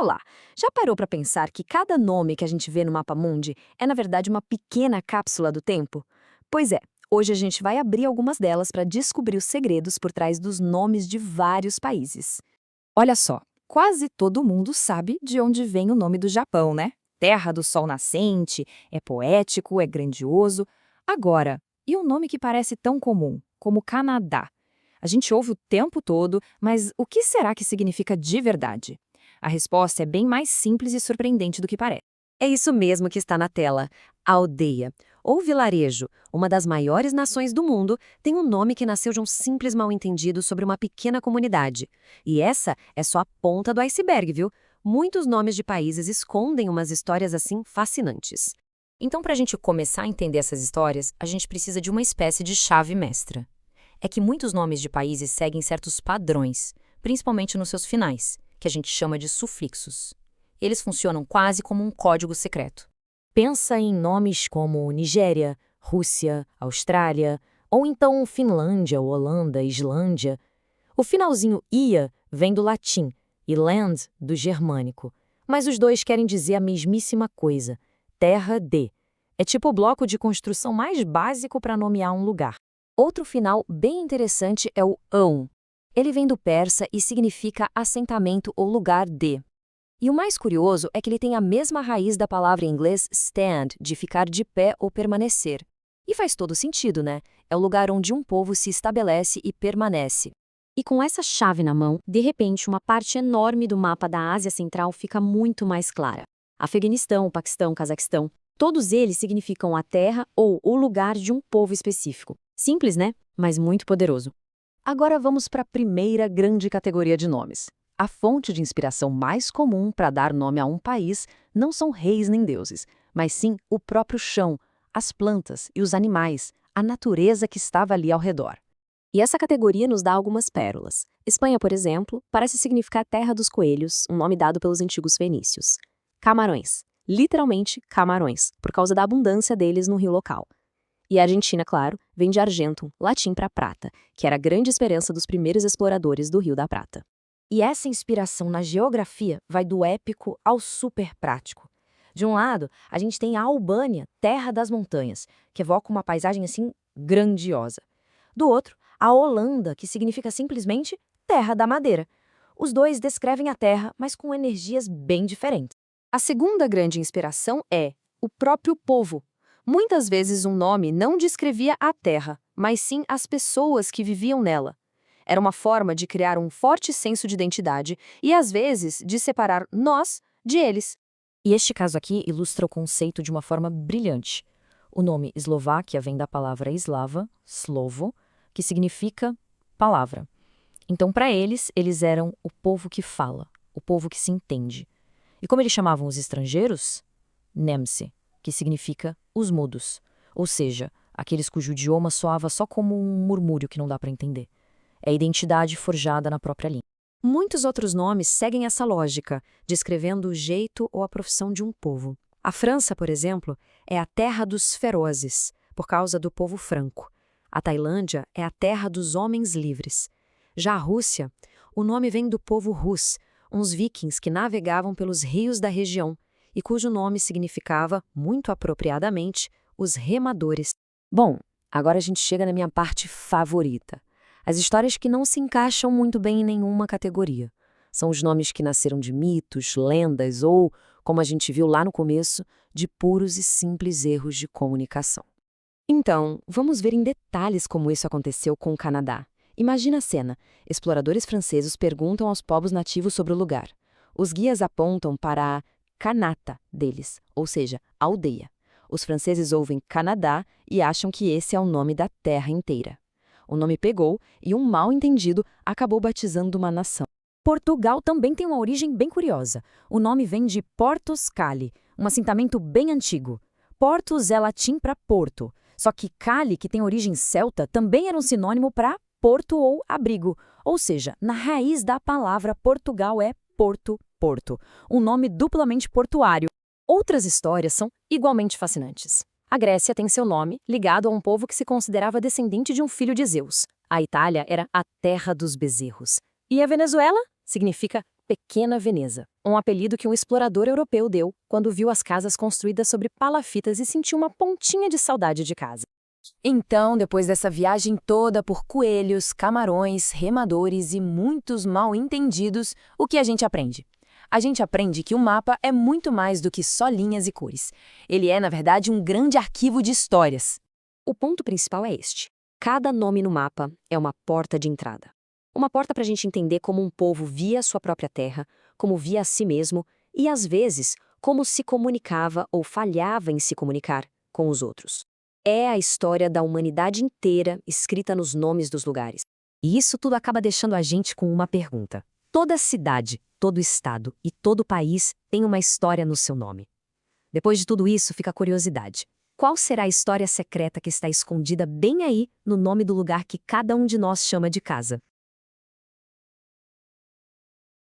Olá! Já parou para pensar que cada nome que a gente vê no mapa mundi é, na verdade, uma pequena cápsula do tempo? Pois é, hoje a gente vai abrir algumas delas para descobrir os segredos por trás dos nomes de vários países. Olha só, quase todo mundo sabe de onde vem o nome do Japão, né? Terra do Sol Nascente, é poético, é grandioso. Agora, e um nome que parece tão comum, como Canadá? A gente ouve o tempo todo, mas o que será que significa de verdade? A resposta é bem mais simples e surpreendente do que parece. É isso mesmo que está na tela. A aldeia, ou vilarejo, uma das maiores nações do mundo, tem um nome que nasceu de um simples mal-entendido sobre uma pequena comunidade. E essa é só a ponta do iceberg, viu? Muitos nomes de países escondem umas histórias assim fascinantes. Então, para a gente começar a entender essas histórias, a gente precisa de uma espécie de chave mestra. É que muitos nomes de países seguem certos padrões, principalmente nos seus finais, que a gente chama de sufixos. Eles funcionam quase como um código secreto. Pensa em nomes como Nigéria, Rússia, Austrália, ou então Finlândia, Holanda, Islândia. O finalzinho ia vem do latim e land do germânico, mas os dois querem dizer a mesmíssima coisa, terra de. É tipo o bloco de construção mais básico para nomear um lugar. Outro final bem interessante é o ão. Ele vem do persa e significa assentamento ou lugar de. E o mais curioso é que ele tem a mesma raiz da palavra em inglês stand, de ficar de pé ou permanecer. E faz todo sentido, né? É o lugar onde um povo se estabelece e permanece. E com essa chave na mão, de repente, uma parte enorme do mapa da Ásia Central fica muito mais clara. Afeganistão, Paquistão, Cazaquistão, todos eles significam a terra ou o lugar de um povo específico. Simples, né? Mas muito poderoso. Agora vamos para a primeira grande categoria de nomes. A fonte de inspiração mais comum para dar nome a um país não são reis nem deuses, mas sim o próprio chão, as plantas e os animais, a natureza que estava ali ao redor. E essa categoria nos dá algumas pérolas. Espanha, por exemplo, parece significar terra dos coelhos, um nome dado pelos antigos fenícios. Camarões, literalmente camarões, por causa da abundância deles no rio local. E a Argentina, claro, vem de argentum, latim para prata, que era a grande esperança dos primeiros exploradores do Rio da Prata. E essa inspiração na geografia vai do épico ao super prático. De um lado, a gente tem a Albânia, terra das montanhas, que evoca uma paisagem assim grandiosa. Do outro, a Holanda, que significa simplesmente terra da madeira. Os dois descrevem a terra, mas com energias bem diferentes. A segunda grande inspiração é o próprio povo. Muitas vezes um nome não descrevia a terra, mas sim as pessoas que viviam nela. Era uma forma de criar um forte senso de identidade e, às vezes, de separar nós de eles. E este caso aqui ilustra o conceito de uma forma brilhante. O nome Eslováquia vem da palavra eslava, slovo, que significa palavra. Então, para eles, eles eram o povo que fala, o povo que se entende. E como eles chamavam os estrangeiros? Nemci, que significa os mudos, ou seja, aqueles cujo idioma soava só como um murmúrio que não dá para entender. É a identidade forjada na própria língua. Muitos outros nomes seguem essa lógica, descrevendo o jeito ou a profissão de um povo. A França, por exemplo, é a terra dos ferozes, por causa do povo franco. A Tailândia é a terra dos homens livres. Já a Rússia, o nome vem do povo Rus, uns vikings que navegavam pelos rios da região e cujo nome significava, muito apropriadamente, os remadores. Bom, agora a gente chega na minha parte favorita. As histórias que não se encaixam muito bem em nenhuma categoria. São os nomes que nasceram de mitos, lendas ou, como a gente viu lá no começo, de puros e simples erros de comunicação. Então, vamos ver em detalhes como isso aconteceu com o Canadá. Imagina a cena. Exploradores franceses perguntam aos povos nativos sobre o lugar. Os guias apontam para a Kanata deles, ou seja, aldeia. Os franceses ouvem Canadá e acham que esse é o nome da terra inteira. O nome pegou e um mal-entendido acabou batizando uma nação. Portugal também tem uma origem bem curiosa. O nome vem de Portus Cali, um assentamento bem antigo. Portus é latim para porto, só que Cali, que tem origem celta, também era um sinônimo para porto ou abrigo. Ou seja, na raiz da palavra Portugal é Porto, Porto, um nome duplamente portuário. Outras histórias são igualmente fascinantes. A Grécia tem seu nome ligado a um povo que se considerava descendente de um filho de Zeus. A Itália era a terra dos bezerros. E a Venezuela significa Pequena Veneza, um apelido que um explorador europeu deu quando viu as casas construídas sobre palafitas e sentiu uma pontinha de saudade de casa. Então, depois dessa viagem toda por coelhos, camarões, remadores e muitos mal-entendidos, o que a gente aprende? A gente aprende que o mapa é muito mais do que só linhas e cores. Ele é, na verdade, um grande arquivo de histórias. O ponto principal é este. Cada nome no mapa é uma porta de entrada. Uma porta para a gente entender como um povo via sua própria terra, como via a si mesmo e, às vezes, como se comunicava ou falhava em se comunicar com os outros. É a história da humanidade inteira escrita nos nomes dos lugares. E isso tudo acaba deixando a gente com uma pergunta. Toda cidade, todo estado e todo país tem uma história no seu nome. Depois de tudo isso, fica a curiosidade. Qual será a história secreta que está escondida bem aí no nome do lugar que cada um de nós chama de casa?